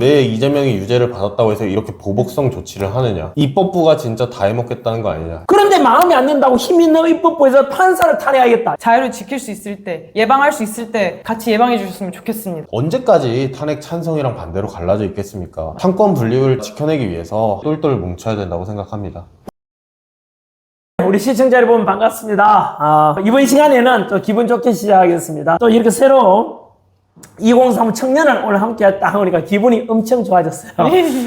왜 이재명이 유죄를 받았다고 해서 이렇게 보복성 조치를 하느냐. 입법부가 진짜 다 해먹겠다는 거 아니냐. 그런데 마음에 안 든다고 힘 있는 입법부에서 판사를 탄핵하겠다. 자유를 지킬 수 있을 때, 예방할 수 있을 때 같이 예방해 주셨으면 좋겠습니다. 언제까지 탄핵 찬성이랑 반대로 갈라져 있겠습니까? 상권 분립을 지켜내기 위해서 똘똘 뭉쳐야 된다고 생각합니다. 우리 시청자 여러분 반갑습니다. 이번 시간에는 또 기분 좋게 시작하겠습니다. 또 이렇게 새로운 2035 청년을 오늘 함께 했다 하니까 기분이 엄청 좋아졌어요.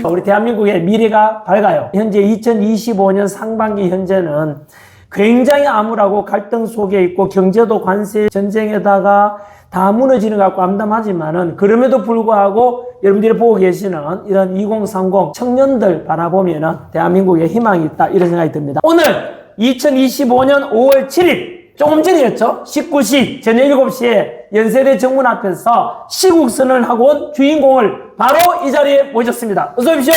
우리 대한민국의 미래가 밝아요. 현재 2025년 상반기 현재는 굉장히 암울하고 갈등 속에 있고 경제도 관세 전쟁에다가 다 무너지는 것 같고 암담하지만은 그럼에도 불구하고 여러분들이 보고 계시는 이런 2030 청년들 바라보면은 대한민국에 희망이 있다 이런 생각이 듭니다. 오늘 2025년 5월 7일 조금 전이었죠. 19시 저녁 7시에 연세대 정문 앞에서 시국선언을 하고 온 주인공을 바로 이 자리에 모셨습니다. 어서 오십시오.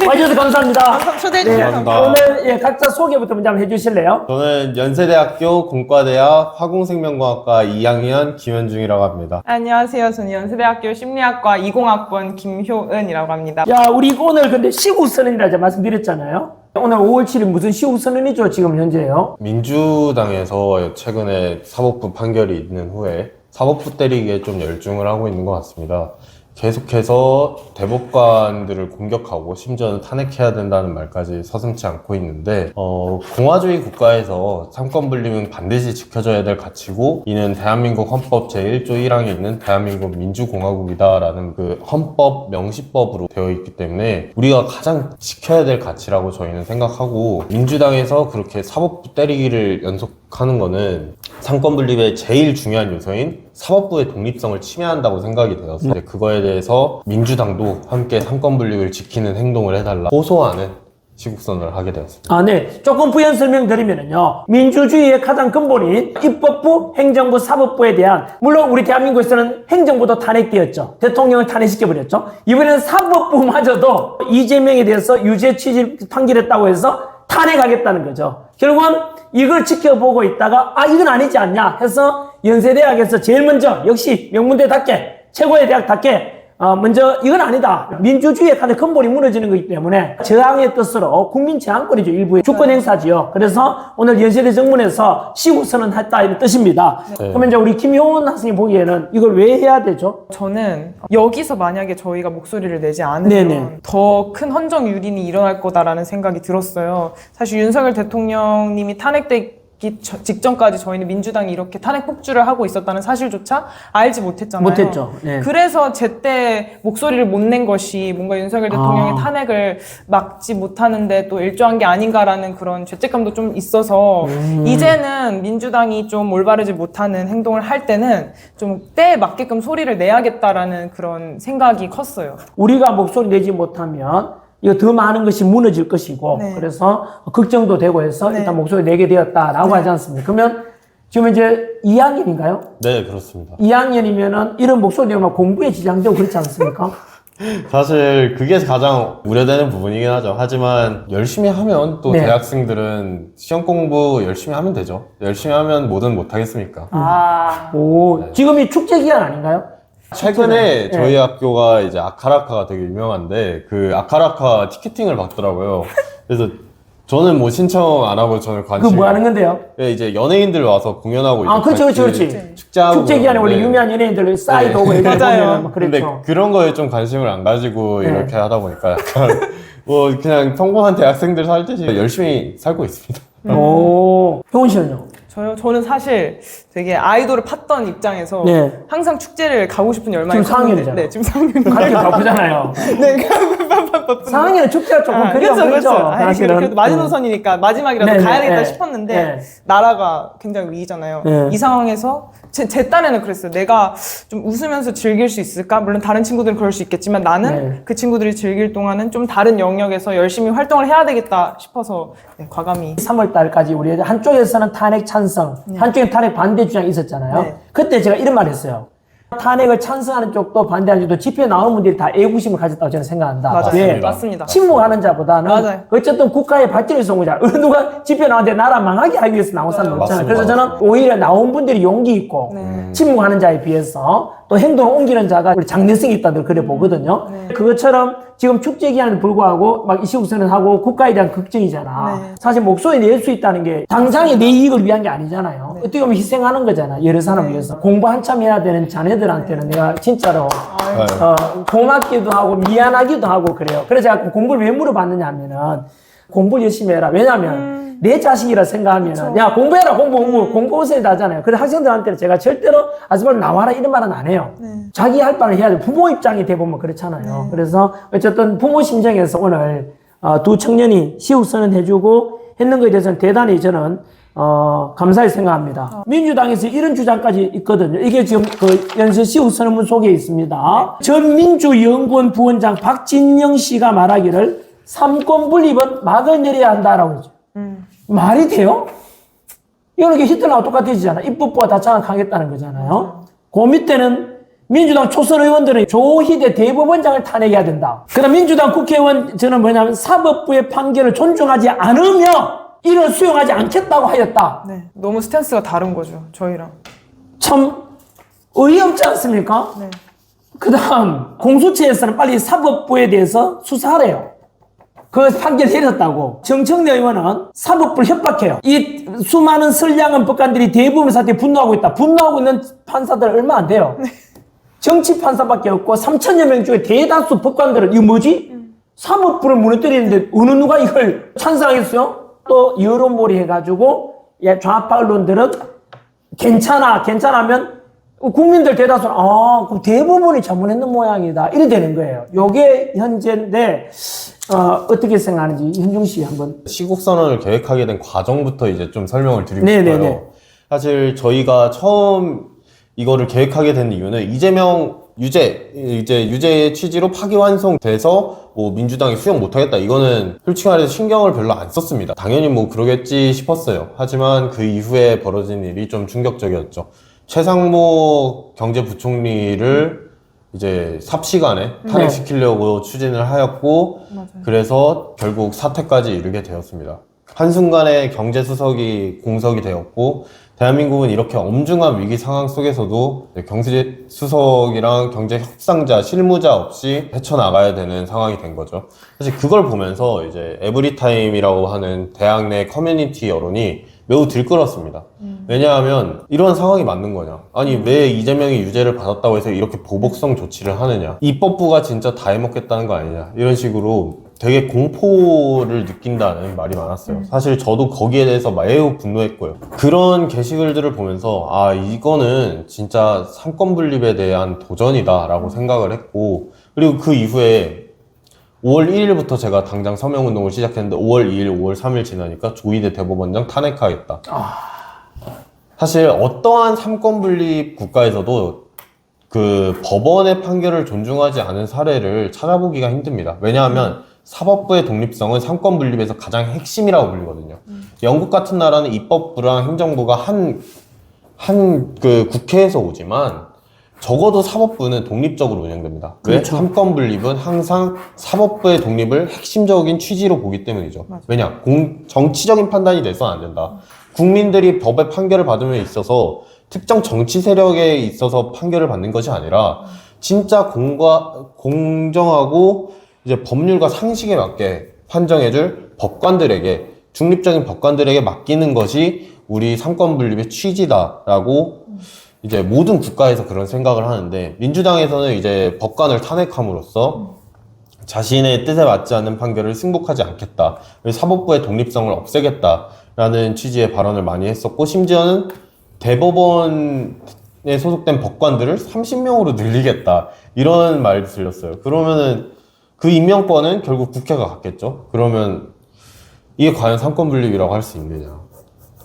와주셔서 감사합니다. 초대해 네, 주셔서 감사합니다. 오늘 각자 소개부터 먼저 한번 해주실래요? 저는 연세대학교 공과대학 화공생명공학과 2학년 김현중이라고 합니다. 안녕하세요. 저는 연세대학교 심리학과 20학번 김효은이라고 합니다. 야, 우리 오늘 근데 시국선언이라 제가 말씀드렸잖아요. 오늘 5월 7일 무슨 시국선언이죠? 지금 현재요? 민주당에서 최근에 사법부 판결이 있는 후에 사법부 때리기에 좀 열중을 하고 있는 것 같습니다. 계속해서 대법관들을 공격하고 심지어는 탄핵해야 된다는 말까지 서슴지 않고 있는데 공화주의 국가에서 삼권분립은 반드시 지켜져야 될 가치고 이는 대한민국 헌법 제1조 1항에 있는 대한민국 민주공화국이다라는 그 헌법 명시법으로 되어 있기 때문에 우리가 가장 지켜야 될 가치라고 저희는 생각하고 민주당에서 그렇게 사법부 때리기를 연속하는 거는 삼권분립의 제일 중요한 요소인 사법부의 독립성을 침해한다고 생각이 되어서 그거에 대해서 민주당도 함께 삼권분립을 지키는 행동을 해달라 호소하는 시국선언을 하게 되었습니다. 네. 조금 부연 설명드리면요. 민주주의의 가장 근본인 입법부, 행정부, 사법부에 대한 물론 우리 대한민국에서는 행정부도 탄핵되었죠. 대통령을 탄핵시켜버렸죠. 이번에는 사법부마저도 이재명에 대해서 유죄 취직 판결했다고 해서 탄핵하겠다는 거죠. 결국은 이걸 지켜보고 있다가 이건 아니지 않냐 해서 연세대학에서 제일 먼저 역시 명문대답게 최고의 대학답게 먼저 이건 아니다. 민주주의의 가장 근본이 무너지는 거기 때문에 저항의 뜻으로 국민 제한권이죠. 일부의 주권 행사지요. 그래서 오늘 연세대 정문에서 시국선언 했다 이런 뜻입니다. 네. 그러면 이제 우리 김효은 학생이 보기에는 이걸 왜 해야 되죠? 저는 여기서 만약에 저희가 목소리를 내지 네네. 않으면 더 큰 헌정 유린이 일어날 거다라는 생각이 들었어요. 사실 윤석열 대통령님이 탄핵되기 직전까지 저희는 민주당이 이렇게 탄핵 폭주를 하고 있었다는 사실조차 알지 못했잖아요. 못했죠. 네. 그래서 제때 목소리를 못 낸 것이 뭔가 윤석열 대통령의 탄핵을 막지 못하는데 또 일조한 게 아닌가라는 그런 죄책감도 좀 있어서 이제는 민주당이 좀 올바르지 못하는 행동을 할 때는 좀 때에 맞게끔 소리를 내야겠다라는 그런 생각이 컸어요. 우리가 목소리 내지 못하면 이거 더 많은 것이 무너질 것이고 네. 그래서 걱정도 되고 해서 네. 일단 목소리 내게 되었다라고 하지 않습니까? 그러면 지금 이제 2학년인가요? 네, 그렇습니다. 2학년이면은 이런 목소리 내면 공부에 지장되고 그렇지 않습니까? 사실 그게 가장 우려되는 부분이긴 하죠. 하지만 열심히 하면 또 네. 대학생들은 시험 공부 열심히 하면 되죠. 열심히 하면 뭐든 못하겠습니까? 지금이 축제 기간 아닌가요? 최근에 네. 저희 학교가 이제 아카라카가 되게 유명한데 그 아카라카 티켓팅을 받더라고요. 그래서 저는 뭐 신청 안 하고 저는 그거 관심. 뭐 하는 건데요? 이제 연예인들 와서 공연하고 그렇죠, 같이 그렇지. 축제하고 축제 기간에 원래 그러는데 유명한 연예인들 싸이도 오고 애들 맞아요. 보면 막 근데 그랬죠. 그런 거에 좀 관심을 안 가지고 네. 이렇게 하다 보니까 약간 뭐 그냥 평범한 대학생들 살듯이 열심히 살고 있습니다. 효은 씨는요? 저는 사실 되게 아이돌을 팠던 입장에서 네. 항상 축제를 가고 싶은 열망이 지금 4학년이잖아. 네, 지금 4학년. 가르쳐 바쁘잖아요. 네, 4학년은 축제가 조금 그리가 그렇죠, 보이죠. 그렇죠. 사실은. 그래도 마지노선이니까 마지막이라도 네, 네, 가야겠다 네. 싶었는데 네. 나라가 굉장히 위기잖아요. 네. 이 상황에서 제 딴에는 그랬어요. 내가 좀 웃으면서 즐길 수 있을까? 물론 다른 친구들은 그럴 수 있겠지만 나는 네. 그 친구들이 즐길 동안은 좀 다른 영역에서 열심히 활동을 해야 되겠다 싶어서 과감히 3월 달까지 우리 한쪽에서는 탄핵 찬성, 한쪽엔 탄핵 반대 주장이 있었잖아요. 네. 그때 제가 이런 말 했어요. 탄핵을 찬성하는 쪽도 반대하는 쪽도 집회 나온 분들이 다 애국심을 가졌다고 저는 생각합니다. 맞아요. 왜? 맞습니다. 침묵하는 자보다는 맞아요. 어쨌든 국가의 발전을 위해서 온 거잖아. 어느 누가 집회 나왔는데 나라 망하게 하기 위해서 나온 사람 없잖아요. 맞습니다. 그래서 저는 오히려 나온 분들이 용기 있고 침묵하는 자에 비해서 또 행동을 옮기는 자가 우리 장래성이 있다들 그래 보거든요. 그것처럼 지금 축제 기한에 불구하고 막 이시국선언하고 국가에 대한 걱정이잖아. 사실 목소리 낼 수 있다는 게 당장의 내 이익을 위한 게 아니잖아요. 어떻게 보면 희생하는 거잖아. 여러 사람을 위해서. 공부 한참 해야 되는 자네들한테는 내가 진짜로 고맙기도 하고 미안하기도 하고 그래요. 그래서 제가 공부를 왜 물어봤느냐 하면은 공부를 열심히 해라. 왜냐하면 내 자식이라 생각하면은 야 공부해라 공부 우선이다 하잖아요. 그래서 학생들한테는 제가 절대로 아줌마 나와라 이런 말은 안 해요. 자기 할 바를 해야 돼. 부모 입장이 돼보면 그렇잖아요. 그래서 어쨌든 부모 심정에서 오늘 두 청년이 시국선언 해주고 했는 것에 대해서는 대단히 저는 감사히 생각합니다. 민주당에서 이런 주장까지 있거든요. 이게 지금 그 연설 시국선언문 속에 있습니다. 전민주연구원 부원장 박진영 씨가 말하기를 삼권 분립은 막을 내려야 한다라고 하죠. 말이 돼요? 이거는 히틀러하고 똑같아지잖아. 입법부가 다 장악하겠다는 거잖아요. 그 밑에는 민주당 초선 의원들은 조희대 대법원장을 탄핵해야 된다. 그럼 민주당 국회의원 저는 뭐냐면 사법부의 판결을 존중하지 않으며 이를 수용하지 않겠다고 하였다. 네. 너무 스탠스가 다른 거죠, 저희랑. 참 어이없지 않습니까? 네. 그 다음 공수처에서는 빨리 사법부에 대해서 수사하래요. 그 판결 내렸다고. 정청래 의원은 사법부를 협박해요. 이 수많은 선량한 법관들이 대부분 사태에 분노하고 있다. 분노하고 있는 판사들 얼마 안 돼요. 정치 판사밖에 없고 3천여 명 중에 대다수 법관들은 이거 뭐지? 사법부를 무너뜨리는데 어느 누가 이걸 찬성하겠어요? 또 여론몰이 해가지고 좌파 언론들은 괜찮으면 국민들 대다수는 그럼 대부분이 잘못했는 모양이다. 이래 되는 거예요. 요게 현재인데 어떻게 생각하는지 현중 씨 한번. 시국선언을 계획하게 된 과정부터 이제 좀 설명을 드리고 네네네. 싶어요. 사실 저희가 처음 이거를 계획하게 된 이유는 이재명 유죄의 취지로 파기환송돼서 뭐 민주당이 수용 못하겠다. 이거는 솔직히 말해서 신경을 별로 안 썼습니다. 당연히 뭐 그러겠지 싶었어요. 하지만 그 이후에 벌어진 일이 좀 충격적이었죠. 최상무 경제부총리를 이제 삽시간에 탄핵시키려고 추진을 하였고, 그래서 결국 사퇴까지 이르게 되었습니다. 한순간에 경제수석이 공석이 되었고, 대한민국은 이렇게 엄중한 위기 상황 속에서도 경제수석이랑 경제협상자, 실무자 없이 헤쳐나가야 되는 상황이 된 거죠. 사실 그걸 보면서 이제 에브리타임이라고 하는 대학 내 커뮤니티 여론이 매우 들끓었습니다. 왜냐하면 이런 상황이 맞는 거냐. 아니 왜 이재명이 유죄를 받았다고 해서 이렇게 보복성 조치를 하느냐. 입법부가 진짜 다 해먹겠다는 거 아니냐. 이런 식으로 되게 공포를 느낀다는 말이 많았어요. 사실 저도 거기에 대해서 매우 분노했고요. 그런 게시글들을 보면서 이거는 진짜 삼권분립에 대한 도전이다 라고 생각을 했고, 그리고 그 이후에 5월 1일부터 제가 당장 서명운동을 시작했는데 5월 2일, 5월 3일 지나니까 조희대 대법원장 탄핵하겠다. 사실 어떠한 삼권분립 국가에서도 그 법원의 판결을 존중하지 않은 사례를 찾아보기가 힘듭니다. 왜냐하면 사법부의 독립성은 삼권분립에서 가장 핵심이라고 불리거든요. 영국 같은 나라는 입법부랑 행정부가 한 그 국회에서 오지만 적어도 사법부는 독립적으로 운영됩니다. 왜? 그렇죠. 삼권분립은 항상 사법부의 독립을 핵심적인 취지로 보기 때문이죠. 왜냐? 정치적인 판단이 돼서는 안 된다. 국민들이 법의 판결을 받음에 있어서 특정 정치 세력에 있어서 판결을 받는 것이 아니라 진짜 공정하고 이제 법률과 상식에 맞게 판정해줄 법관들에게, 중립적인 법관들에게 맡기는 것이 우리 삼권분립의 취지다라고 이제 모든 국가에서 그런 생각을 하는데, 민주당에서는 이제 법관을 탄핵함으로써 자신의 뜻에 맞지 않는 판결을 승복하지 않겠다, 사법부의 독립성을 없애겠다라는 취지의 발언을 많이 했었고, 심지어는 대법원에 소속된 법관들을 30명으로 늘리겠다 이런 말도 들렸어요. 그러면은 그 임명권은 결국 국회가 갖겠죠. 그러면 이게 과연 삼권분립이라고 할 수 있느냐?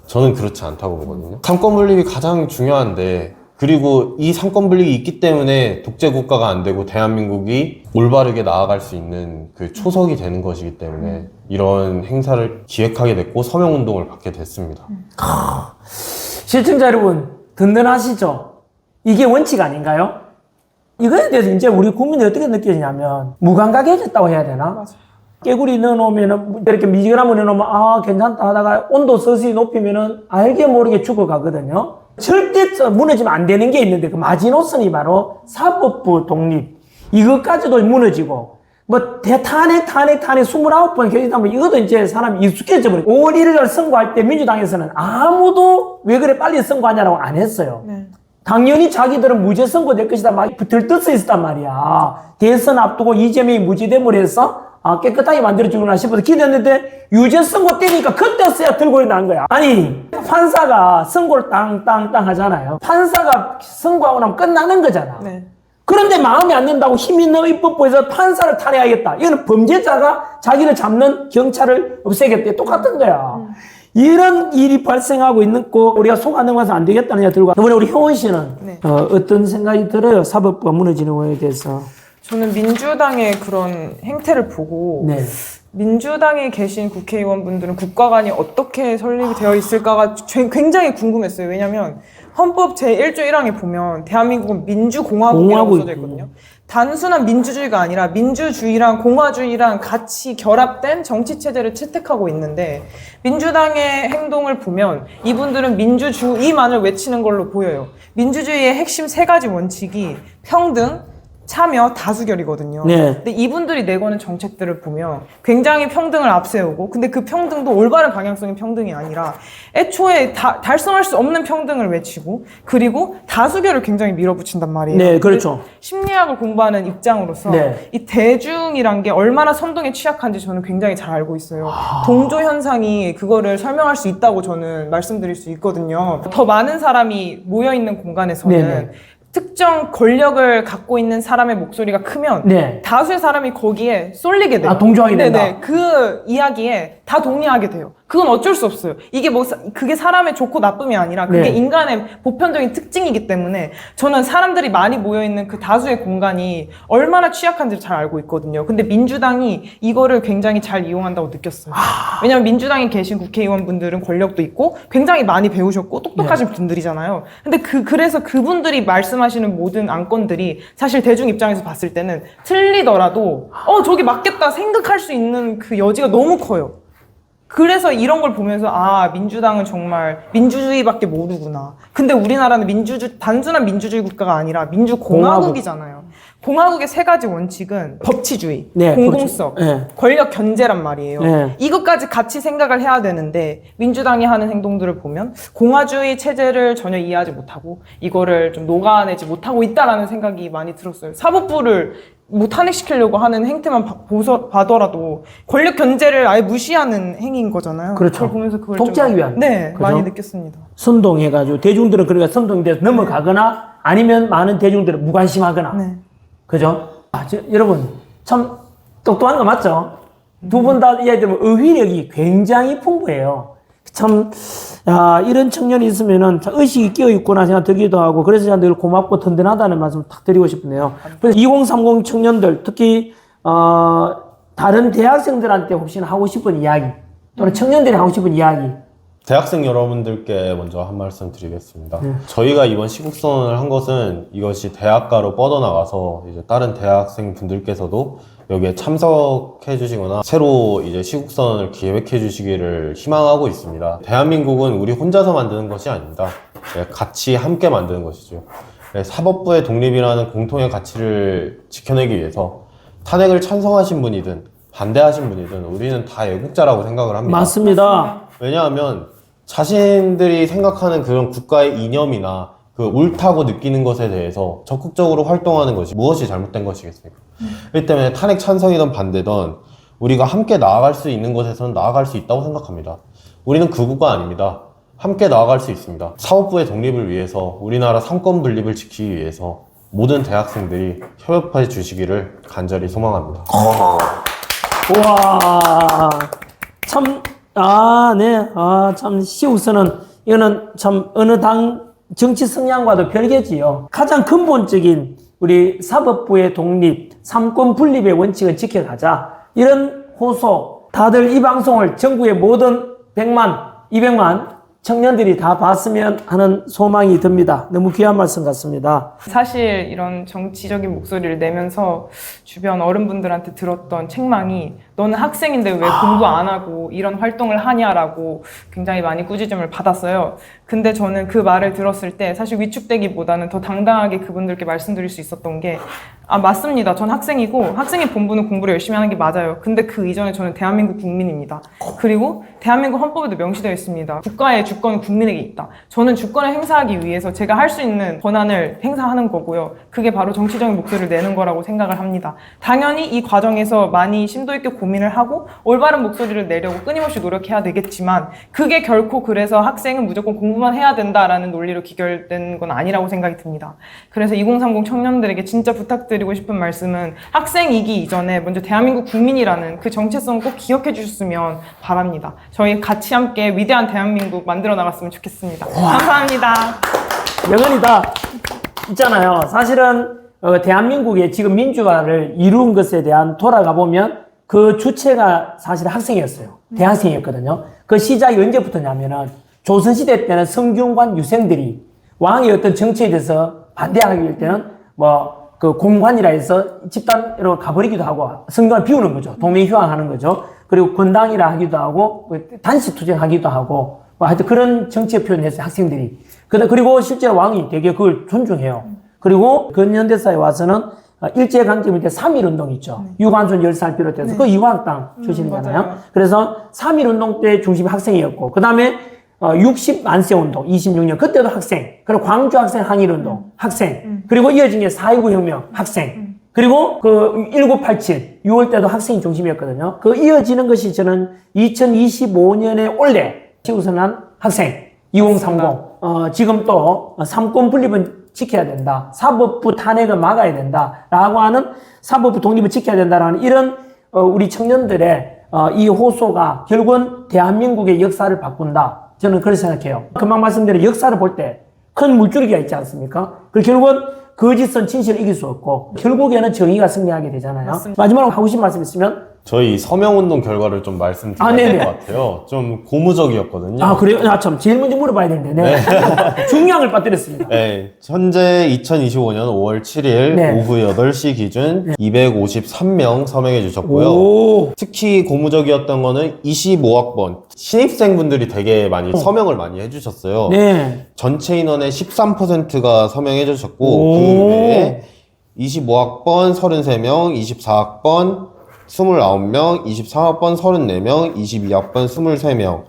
저는 그렇지 않다고 보거든요. 삼권분립이 가장 중요한데, 그리고 이 삼권분립이 있기 때문에 독재국가가 안 되고 대한민국이 올바르게 나아갈 수 있는 그 초석이 되는 것이기 때문에 이런 행사를 기획하게 됐고 서명운동을 받게 됐습니다. 시청자 여러분 든든하시죠? 이게 원칙 아닌가요? 이거에 대해서 이제 우리 국민들이 어떻게 느끼냐면 무감각해졌다고 해야 되나? 맞아. 깨구리 넣어놓으면은 이렇게 미지근한 물 넣어놓으면 아 괜찮다 하다가 온도 서서히 높이면은 알게 모르게 죽어가거든요. 절대 무너지면 안 되는 게 있는데 그 마지노선이 바로 사법부 독립. 이것까지도 무너지고 뭐 탄핵 29번 결의하면 이것도 이제 사람이 익숙해져 버리고 5월 1일 선거할 때 민주당에서는 아무도 왜 그래 빨리 선거하냐라고 안 했어요. 네. 당연히 자기들은 무죄 선고될 것이다 막 들떠서 있었단 말이야. 대선 앞두고 이재명이 무죄됨으로 해서 깨끗하게 만들어주구나 싶어서 기대했는데 유죄 선고 때니까 그때서야 들고 난 거야. 아니 판사가 선고를 땅땅땅 하잖아요. 판사가 선고하고 나면 끝나는 거잖아. 네. 그런데 마음에 안 든다고 힘있는 입법부에서 판사를 탄핵하겠다. 이거는 범죄자가 자기를 잡는 경찰을 없애겠대. 똑같은 거야. 이런 일이 발생하고 있는 거 우리가 속 안 넘어가서 안 되겠다는 얘기 들고 이번에 우리 효원 씨는 네. 어떤 생각이 들어요? 사법부가 무너지는 거에 대해서. 저는 민주당의 그런 행태를 보고 네. 민주당에 계신 국회의원분들은 국가관이 어떻게 설립이 되어 있을까가 굉장히 궁금했어요. 왜냐하면 헌법 제1조 1항에 보면 대한민국은 민주공화국이라고 써져 있거든요. 단순한 민주주의가 아니라 민주주의랑 공화주의랑 같이 결합된 정치체제를 채택하고 있는데 민주당의 행동을 보면 이분들은 민주주의만을 외치는 걸로 보여요. 민주주의의 핵심 3가지 원칙이 평등, 참여, 다수결이거든요. 네. 근데 이분들이 내거는 정책들을 보면 굉장히 평등을 앞세우고 근데 그 평등도 올바른 방향성의 평등이 아니라 애초에 달성할 수 없는 평등을 외치고 그리고 다수결을 굉장히 밀어붙인단 말이에요. 네, 그렇죠. 심리학을 공부하는 입장으로서 네. 이 대중이란 게 얼마나 선동에 취약한지 저는 굉장히 잘 알고 있어요. 동조 현상이 그거를 설명할 수 있다고 저는 말씀드릴 수 있거든요. 더 많은 사람이 모여있는 공간에서는 네네. 특정 권력을 갖고 있는 사람의 목소리가 크면 네. 다수의 사람이 거기에 쏠리게 돼요. 동조하게 된다. 네네. 그 이야기에 다 동의하게 돼요. 그건 어쩔 수 없어요. 이게 그게 사람의 좋고 나쁨이 아니라 그게 네. 인간의 보편적인 특징이기 때문에 저는 사람들이 많이 모여있는 그 다수의 공간이 얼마나 취약한지 잘 알고 있거든요. 근데 민주당이 이거를 굉장히 잘 이용한다고 느꼈어요. 왜냐면 민주당에 계신 국회의원분들은 권력도 있고 굉장히 많이 배우셨고 똑똑하신 분들이잖아요. 근데 그래서 그분들이 말씀하시는 모든 안건들이 사실 대중 입장에서 봤을 때는 틀리더라도 저기 맞겠다 생각할 수 있는 그 여지가 너무 커요. 그래서 이런 걸 보면서 민주당은 정말 민주주의밖에 모르구나. 근데 우리나라는 단순한 민주주의 국가가 아니라 민주공화국이잖아요. 공화국의 3가지 원칙은 법치주의, 네, 공공성, 네. 권력 견제란 말이에요. 네. 이것까지 같이 생각을 해야 되는데 민주당이 하는 행동들을 보면 공화주의 체제를 전혀 이해하지 못하고 이거를 좀 녹아내지 못하고 있다라는 생각이 많이 들었어요. 사법부를 탄핵시키려고 하는 행태만 봐더라도 권력 견제를 아예 무시하는 행위인 거잖아요. 그렇죠. 그걸 보면서 그걸 독재하기 위한. 네, 그죠? 많이 느꼈습니다. 선동해가지고 대중들은 그러니까 선동이 돼서 넘어가거나 아니면 많은 대중들은 무관심하거나. 네. 그죠? 여러분 참 똑똑한 거 맞죠? 두 분 다 이야기 들으면 의휘력이 굉장히 풍부해요. 참 이런 청년이 있으면은 참 의식이 끼어 있구나 생각 들기도 하고 그래서 제가 늘 고맙고 든든하다는 말씀을 딱 드리고 싶네요. 그래서 2030 청년들 특히 다른 대학생들한테 혹시나 하고 싶은 이야기 또는 청년들이 하고 싶은 이야기. 대학생 여러분들께 먼저 한 말씀 드리겠습니다. 저희가 이번 시국선언을 한 것은 이것이 대학가로 뻗어나가서 이제 다른 대학생 분들께서도 여기에 참석해 주시거나 새로 이제 시국선언을 기획해 주시기를 희망하고 있습니다. 대한민국은 우리 혼자서 만드는 것이 아닙니다. 같이 함께 만드는 것이죠. 사법부의 독립이라는 공통의 가치를 지켜내기 위해서 탄핵을 찬성하신 분이든 반대하신 분이든 우리는 다 애국자라고 생각을 합니다. 맞습니다. 왜냐하면 자신들이 생각하는 그런 국가의 이념이나 그 옳다고 느끼는 것에 대해서 적극적으로 활동하는 것이 무엇이 잘못된 것이겠습니까? 그렇기 때문에 탄핵 찬성이든 반대든 우리가 함께 나아갈 수 있는 곳에서는 나아갈 수 있다고 생각합니다. 우리는 극우가 아닙니다. 함께 나아갈 수 있습니다. 사법부의 독립을 위해서 우리나라 상권 분립을 지키기 위해서 모든 대학생들이 협업해 주시기를 간절히 소망합니다. 우와 참 네. 참, 시우스는, 이거는 참, 어느 당 정치 성향과도 별개지요. 가장 근본적인 우리 사법부의 독립, 삼권 분립의 원칙을 지켜가자. 이런 호소, 다들 이 방송을 전국의 모든 100만, 200만 청년들이 다 봤으면 하는 소망이 듭니다. 너무 귀한 말씀 같습니다. 사실 이런 정치적인 목소리를 내면서 주변 어른분들한테 들었던 책망이 너는 학생인데 왜 공부 안 하고 이런 활동을 하냐라고 굉장히 많이 꾸짖음을 받았어요. 근데 저는 그 말을 들었을 때 사실 위축되기보다는 더 당당하게 그분들께 말씀드릴 수 있었던 게 맞습니다. 전 학생이고 학생의 본분은 공부를 열심히 하는 게 맞아요. 근데 그 이전에 저는 대한민국 국민입니다. 그리고 대한민국 헌법에도 명시되어 있습니다. 국가의 주권은 국민에게 있다. 저는 주권을 행사하기 위해서 제가 할 수 있는 권한을 행사하는 거고요. 그게 바로 정치적인 목소리를 내는 거라고 생각을 합니다. 당연히 이 과정에서 많이 심도 있게 고민을 하고 올바른 목소리를 내려고 끊임없이 노력해야 되겠지만 그게 결코 그래서 학생은 무조건 공부만 해야 된다라는 논리로 귀결된 건 아니라고 생각이 듭니다. 그래서 2030 청년들에게 진짜 부탁드리고 싶은 말씀은 학생이기 이전에 먼저 대한민국 국민이라는 그 정체성 꼭 기억해 주셨으면 바랍니다. 저희 같이 함께 위대한 대한민국 만들어 나갔으면 좋겠습니다. 감사합니다. 명언이다. 있잖아요. 사실은 대한민국의 지금 민주화를 이룬 것에 대한 돌아가 보면 그 주체가 사실 학생이었어요. 대학생이었거든요. 그 시작이 언제부터냐면은 조선시대 때는 성균관 유생들이 왕의 어떤 정치에 대해서 반대하기 때는 그 공관이라 해서 집단으로 가버리기도 하고 성균관을 비우는 거죠. 동맹휴왕하는 거죠. 그리고 권당이라 하기도 하고 단식투쟁하기도 하고 하여튼 그런 정치의 표현을 했어요. 학생들이. 그리고 실제로 왕이 되게 그걸 존중해요. 그리고 근현대사에 와서는 일제강점기 밑에 3.1운동 있죠. 유관순 열사를 비롯해서 그 이화학당 출신이잖아요. 그래서 3.1운동 때 중심이 학생이었고 그 다음에 60만세 운동 26년 그때도 학생, 그리고 광주 학생 항일운동 학생, 그리고 이어진 게 4.19 혁명 학생, 그리고 그 1987 6월 때도 학생이 중심이었거든요. 그 이어지는 것이 저는 2025년에 올해 지구선한 학생 2030 지금 또 삼권 분립은 지켜야 된다. 사법부 탄핵을 막아야 된다. 라고 하는 사법부 독립을 지켜야 된다라는 이런 우리 청년들의 이 호소가 결국은 대한민국의 역사를 바꾼다. 저는 그렇게 생각해요. 금방 말씀드린 역사를 볼 때 큰 물줄기가 있지 않습니까? 그리고 결국은 거짓은 진실을 이길 수 없고 결국에는 정의가 승리하게 되잖아요. 맞습니다. 마지막으로 하고 싶은 말씀 있으면 저희 서명운동 결과를 좀 말씀드려야 될 것 같아요. 좀 고무적이었거든요. 그래요? 참 제일 먼저 물어봐야 되는데 네. 중요한 걸 빠뜨렸습니다. 네, 현재 2025년 5월 7일 네. 오후 8시 기준 253명 서명해 주셨고요. 오. 특히 고무적이었던 거는 25학번 신입생분들이 되게 많이 서명을 많이 해주셨어요. 네. 전체 인원의 13%가 서명해 주셨고 오. 그 외에 25학번 33명, 24학번 29명, 23학번 34명, 22학번 23명,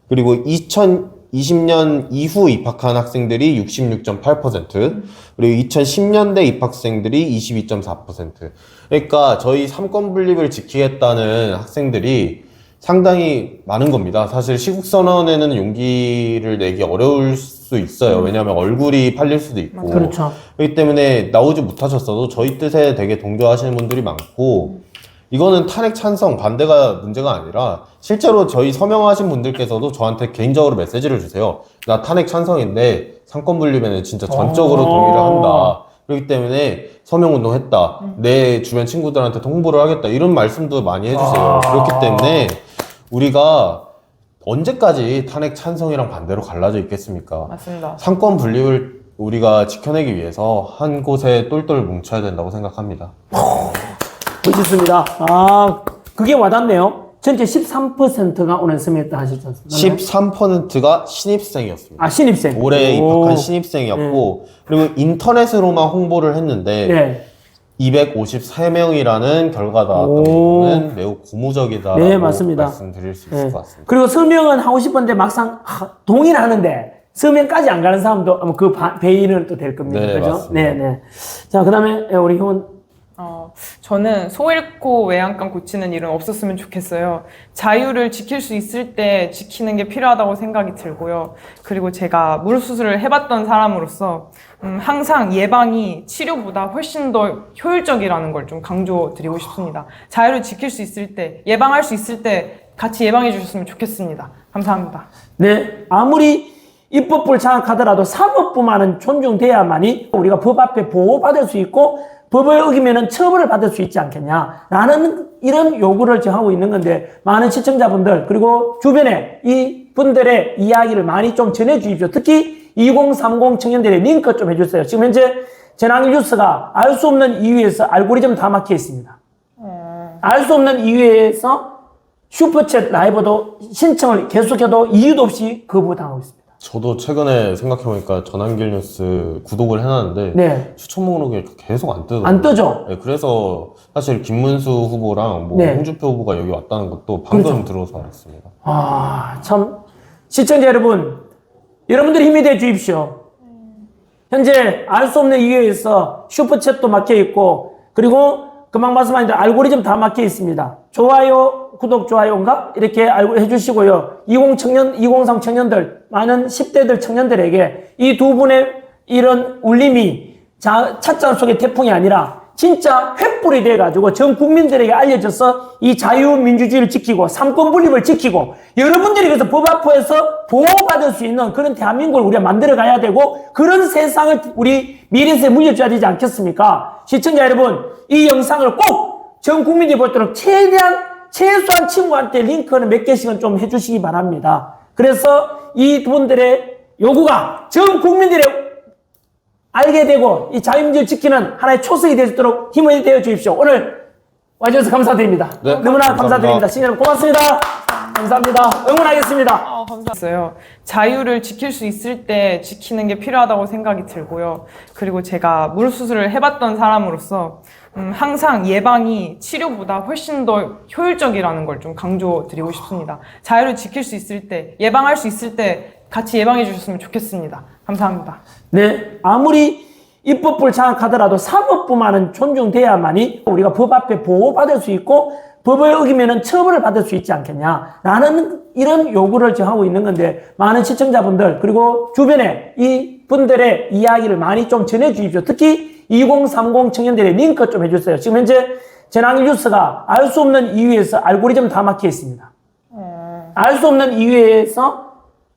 그리고 2020년 이후 입학한 학생들이 66.8%, 그리고 2010년대 입학생들이 22.4%. 그러니까 저희 삼권 분립을 지키겠다는 학생들이 상당히 많은 겁니다. 사실 시국선언에는 용기를 내기 어려울 수 있어요. 왜냐하면 얼굴이 팔릴 수도 있고. 그렇죠. 그렇기 때문에 나오지 못하셨어도 저희 뜻에 되게 동조하시는 분들이 많고, 이거는 탄핵 찬성 반대가 문제가 아니라 실제로 저희 서명하신 분들께서도 저한테 개인적으로 메시지를 주세요. 나 탄핵 찬성인데 삼권 분립에는 진짜 전적으로 동의를 한다. 그렇기 때문에 서명운동 했다. 내 주변 친구들한테 홍보를 하겠다. 이런 말씀도 많이 해주세요. 그렇기 때문에 우리가 언제까지 탄핵 찬성이랑 반대로 갈라져 있겠습니까? 맞습니다. 삼권 분립을 우리가 지켜내기 위해서 한 곳에 똘똘 뭉쳐야 된다고 생각합니다. 멋있습니다. 그게 와닿네요. 전체 13%가 오늘 서명했다 하셨지 않습니까? 13%가 신입생이었습니다. 신입생. 올해 오. 입학한 신입생이었고, 그리고 인터넷으로만 홍보를 했는데, 네. 253명이라는 결과가 나왔던 부분은 매우 고무적이다라고 네, 맞습니다. 말씀드릴 수 있을 네. 것 같습니다. 그리고 서명은 하고 싶은데 막상 동의는 하는데 서명까지 안 가는 사람도 아마 그 배인은 또 될 겁니다. 네, 그죠? 맞습니다. 네. 자, 그 다음에 우리 형은 저는 소 잃고 외양간 고치는 일은 없었으면 좋겠어요. 자유를 지킬 수 있을 때 지키는 게 필요하다고 생각이 들고요. 그리고 제가 무릎 수술을 해봤던 사람으로서 항상 예방이 치료보다 훨씬 더 효율적이라는 걸 좀 강조드리고 싶습니다. 자유를 지킬 수 있을 때, 예방할 수 있을 때 같이 예방해 주셨으면 좋겠습니다. 감사합니다. 네, 아무리 입법부를 장악하더라도 사법부만은 존중돼야만이 우리가 법 앞에 보호받을 수 있고 법을 어기면은 처벌을 받을 수 있지 않겠냐라는 이런 요구를 지금 하고 있는 건데, 많은 시청자분들 그리고 주변에 이 이 분들의 이야기를 많이 좀 전해 주십시오. 특히 2030 청년들의 링크 좀 해주세요. 지금 현재 전환길 뉴스가 알 수 없는 이유에서 알고리즘 다 막혀 있습니다. 알 수 없는 이유에서 슈퍼챗 라이브도 신청을 계속해도 이유도 없이 거부당하고 있습니다. 저도 최근에 생각해보니까 전환길 뉴스 구독을 해놨는데 네. 추천 목록에 계속 안 뜨더라고요. 안 뜨죠? 네, 그래서 사실 김문수 후보랑 뭐 네. 홍준표 후보가 여기 왔다는 것도 방금 그렇죠. 들어서 알았습니다. 아, 참. 시청자 여러분, 여러분들 힘이 돼 주십시오. 현재 알 수 없는 이유에서 슈퍼챗도 막혀 있고, 그리고 금방 말씀하신 대로 알고리즘 다 막혀 있습니다. 좋아요, 구독, 좋아요인가? 이렇게 알고 해주시고요. 2030 청년들, 많은 10대들 청년들에게 이 두 분의 이런 울림이 찻잔 속의 태풍이 아니라 진짜 횃불이 돼가지고 전 국민들에게 알려져서 이 자유민주주의를 지키고 삼권 분립을 지키고 여러분들이 그래서 법 앞에서 보호받을 수 있는 그런 대한민국을 우리가 만들어 가야 되고 그런 세상을 우리 미래세에 물려줘야 되지 않겠습니까? 시청자 여러분, 이 영상을 꼭 전 국민들이 볼 때는 최소한 친구한테 링크는 몇 개씩은 좀 해주시기 바랍니다. 그래서 이 분들의 요구가 전 국민들의 알게 되고 이 자유민주를 지키는 하나의 초석이 될 수 있도록 힘을 되어 주십시오. 오늘 와주셔서 감사드립니다. 네, 너무나 감사합니다. 감사드립니다. 시청자 여러분 고맙습니다. 감사합니다. 응원하겠습니다. 감사했어요. 자유를 지킬 수 있을 때 지키는 게 필요하다고 생각이 들고요. 그리고 제가 무릎 수술을 해봤던 사람으로서 항상 예방이 치료보다 훨씬 더 효율적이라는 걸 좀 강조드리고 싶습니다. 자유를 지킬 수 있을 때, 예방할 수 있을 때 같이 예방해 주셨으면 좋겠습니다. 감사합니다. 네, 아무리 입법부를 장악하더라도 사법부만은 존중돼야만이 우리가 법 앞에 보호받을 수 있고 법을 어기면은 처벌을 받을 수 있지 않겠냐라는 이런 요구를 지금 하고 있는 건데 많은 시청자분들 그리고 주변에 이 분들의 이야기를 많이 좀 전해 주십시오. 특히 2030 청년들의 링크 좀 해주세요. 지금 현재 전환길 뉴스가 알 수 없는 이유에서 알고리즘 다 막혀 있습니다. 알 수 없는 이유에서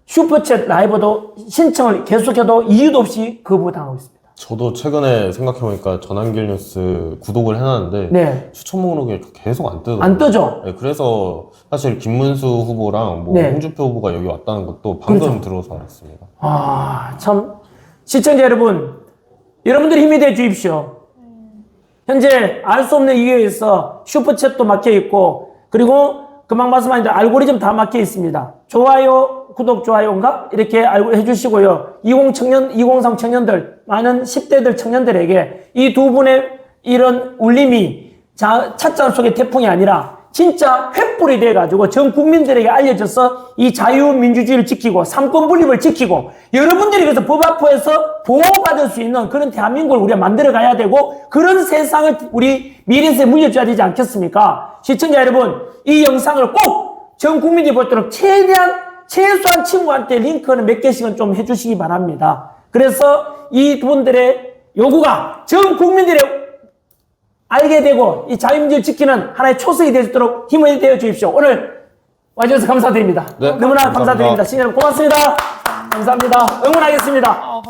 슈퍼챗 라이브도 신청을 계속해도 이유도 없이 거부당하고 있습니다. 저도 최근에 생각해보니까 전환길 뉴스 구독을 해놨는데 네. 추천 목록에 계속 안 뜨더라고요. 안 뜨죠? 네, 그래서 사실 김문수 후보랑 뭐 네. 홍준표 후보가 여기 왔다는 것도 방금 그렇죠. 들어서 알았습니다. 아, 참. 시청자 여러분, 여러분들 힘이 돼 주십시오. 현재 알 수 없는 이유에서 슈퍼챗도 막혀 있고, 그리고 금방 말씀하신 대로 알고리즘 다 막혀 있습니다. 좋아요, 구독, 좋아요인가? 이렇게 알고 해주시고요. 2030 청년들, 많은 10대들 청년들에게 이 두 분의 이런 울림이 찻잔 속의 태풍이 아니라 진짜 횃불이 돼가지고 전 국민들에게 알려져서 이 자유민주주의를 지키고 삼권 분립을 지키고 여러분들이 그래서 법 앞에서 보호받을 수 있는 그런 대한민국을 우리가 만들어 가야 되고 그런 세상을 우리 미래세에 물려줘야 되지 않겠습니까? 시청자 여러분, 이 영상을 꼭 전 국민들이 볼 때는 최소한 친구한테 링크는 몇 개씩은 좀 해주시기 바랍니다. 그래서 이 분들의 요구가 전 국민들의 알게 되고 이 자유민주를 지키는 하나의 초석이 될 수 있도록 힘을 되어 주십시오. 오늘 와주셔서 감사드립니다. 네, 너무나 감사합니다. 감사드립니다. 시청자 여러분 고맙습니다. 감사합니다. 응원하겠습니다.